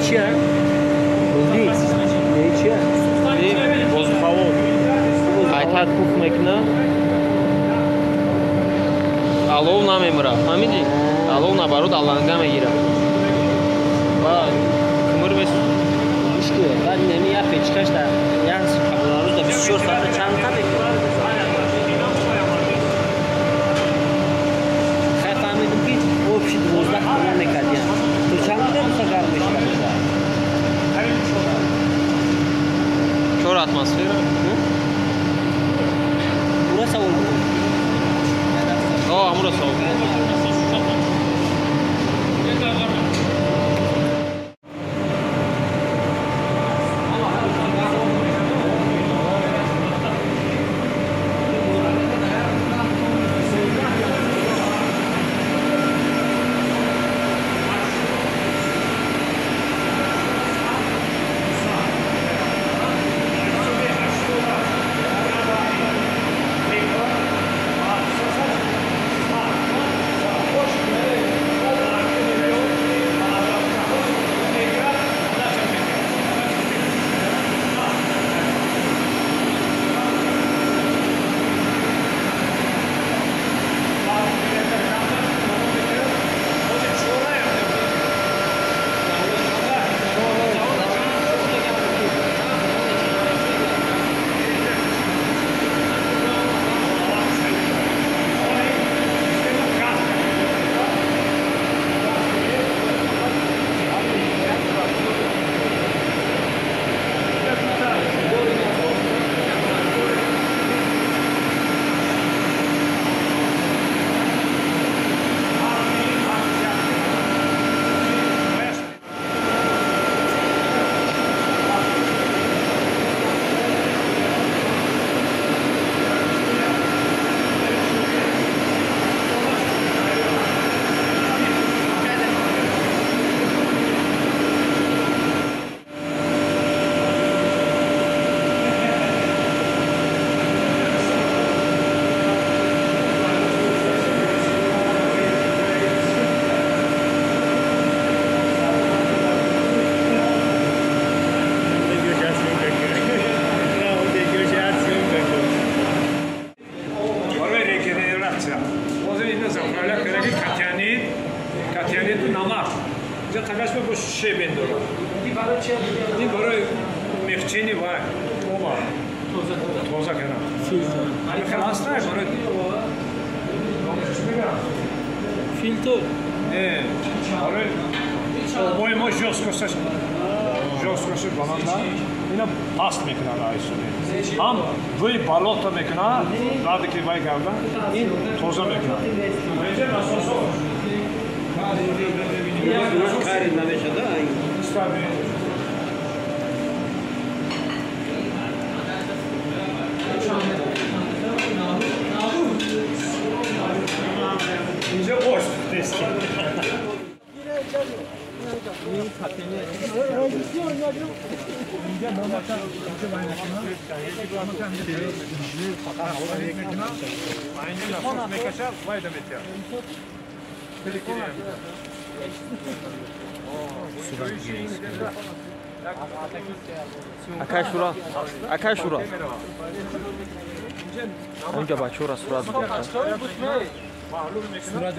چیه؟ چیه؟ بازخواه айтад пух мекуна алов намемура фаҳмидӣ алов набарод алланга мегира ва кумр бес мушки баъд неми я печкаш да я рӯз да 24 соат чанд та мекунад хай фаҳмидим ки обши 12 тумон мекардиям то чанд буда буса гарм мешуда чор атмосфера бура савол букун амуро савол این برای مخچینی و اوما توزه کنم خیلی هسته برای فیلتر برای اوبای ما جوز کشش بلندن اینا پاست میکنن آیسونی هم وی بالوتا میکنن بعد که وی گردن این توزه میکنن کاری نمیشده استابی اینجا boş deski. Акашура, Акашура. Онҷа бачора сурат гирифта. Сурат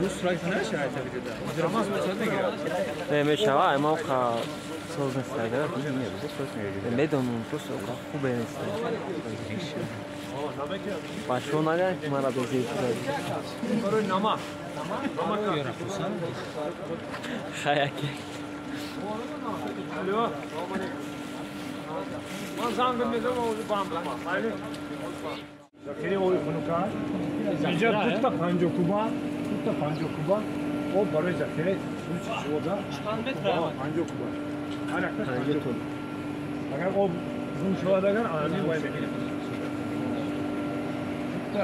рӯз сурат нашарайт видеода. Намоз сурат мегирад. Мешава, ама ха соз нестага. Медонам просто хубе нест. Башо нага мара безейт. Барои намак. Намак ёра хусан. Хаяки. Алло. Ман занг мезам оз бам бам. Майли. Закери ой хунука. Инҷа тутта 50 куба, тутта 50 куба. О барои закери суч вода. Чанд метр? 50 куба. Аракта 50 тон. Агар об зум шудагар ани вай мекунад. Тутта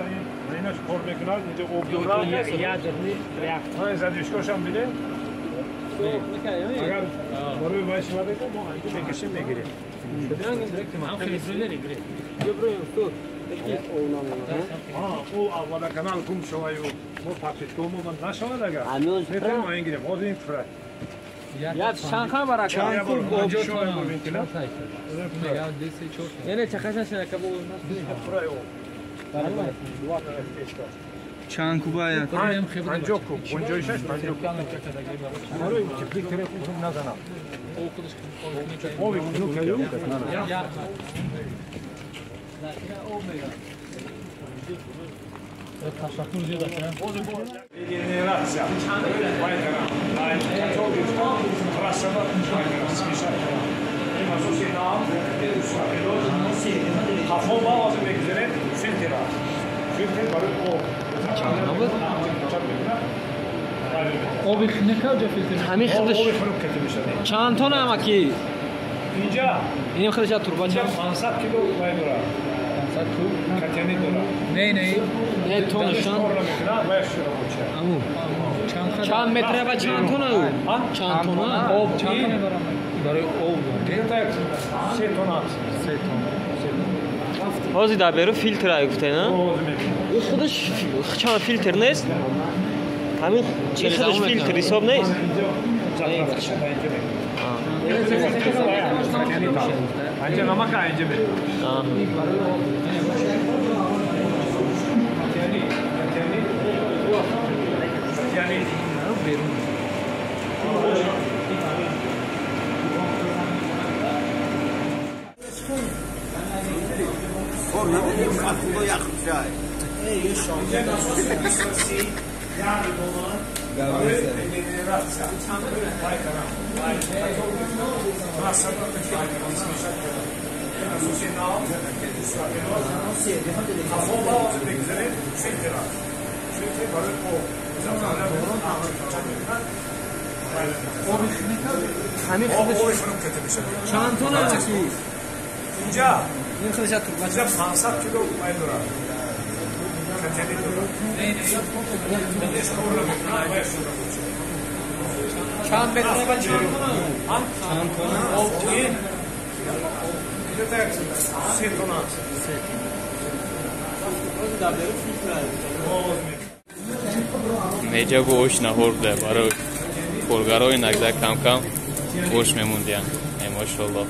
инаш кор мекунад, инҷа об дора. Ядерный реактор. Ой задишкошам биде. Агар барои вай шудагар мо анҷа мекашем мегирем. او اولا канал кум шаваю мо папиткому ман нашавад агар. Амёз метрем маин гирем, озин фра. Як чанха барак. Чанку обшоy мумкина. Я 10-4. Яне чахашаш якабу. Фра о. Два пешка. Чанку бая. Анҷоку, онҷоишаш анҷоку. Барои теплик телефон назанам. Ови кунук каю? Ташаккур зиёд аст. Регенерация. Вайтера. Красава. Спешат. Хафон баъз мегзаред фильтр. Фильтр барои об. Оби хинекаҷа филтр. Ҳамин худаш. Чанд тона амаки? Инҷа. Инем худаш турбача 500 кило вай дора. 500 куб. Катяни дора. Не. Не тонашан. Аму. Чанд метр ба чанд тона ӯ? Чанд тона? Об чанд тона барам? Барои об. Где-то 3 тонна. 3 тонна. Ҳозир дар беру филтр гуфтена? Ӯ худаш чанд филтр нест? Ҳамин худаш филтр ҳисоб нест? Анҷа намак анҷа бе. ҳамин худаш чанд тона аки? Инҷа. Ин худаш турбача 500 кило вай дора. Катяни дора. чанд метр ба чанд тона? Чанд тона? Об ин. Где-то 3 тонна. Неҷагу ош наҳорда барои коргарои нагзак кам-кам ош мемондиям. Машаллоҳ.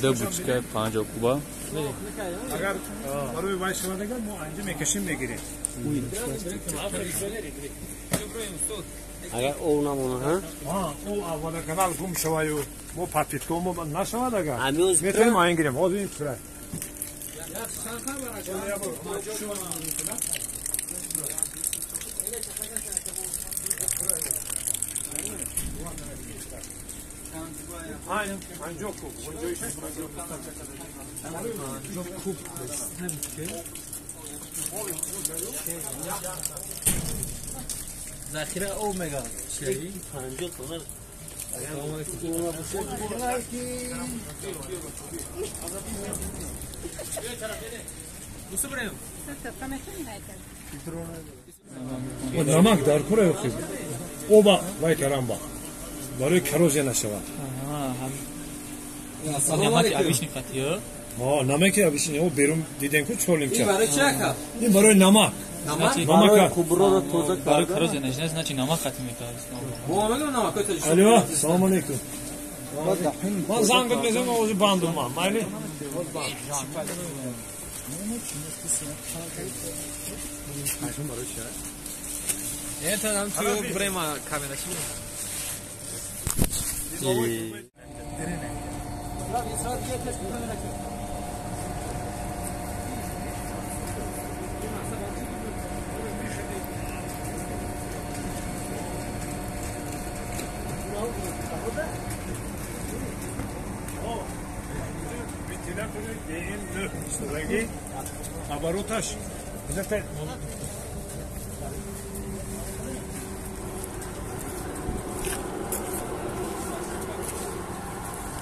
Ду бучка 50 куба. Агар барои вай шавадагар мо анҷа мекашим мегирем. Агар ов намона, ҳа? Ӯ аввала канал гум шаваю. Мо папиткому нашавад агар. Амёз метрем маин гирем, озин фра. Анҷоку, онҷоишаш захира об мегам. 50 тона. намак дар кора ёхтем. Оба вай карамба. Барои коррозия нашавад. Намаки обычный қатиё? Намаки обычный, о берум дидем ку чолимча. Ин барои чи ака? Ин барои намак. Барои куброро тоза Барои коррозия нажназ, значит намак қатӣ мекард. Алло, салом алейкум. Ман зангот мезанам, ози бандумам. Майли? Это нам ту брема камера чи? Обороташ.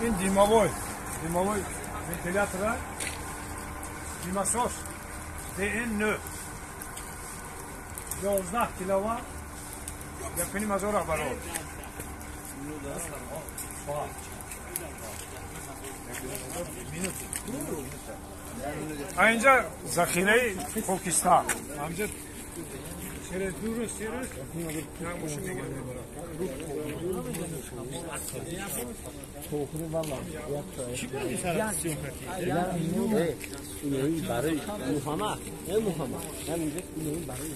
Ин димовой вентилятора, димасос, DN9, 11 киловатт, Yakını mazora var o. Ayrıca zahireyi Pakistan. Amca şeref durur, şeref. Yani bu şimdi geliyor bana. اینهی برای محمد نه محمد من اینجا اینهی برای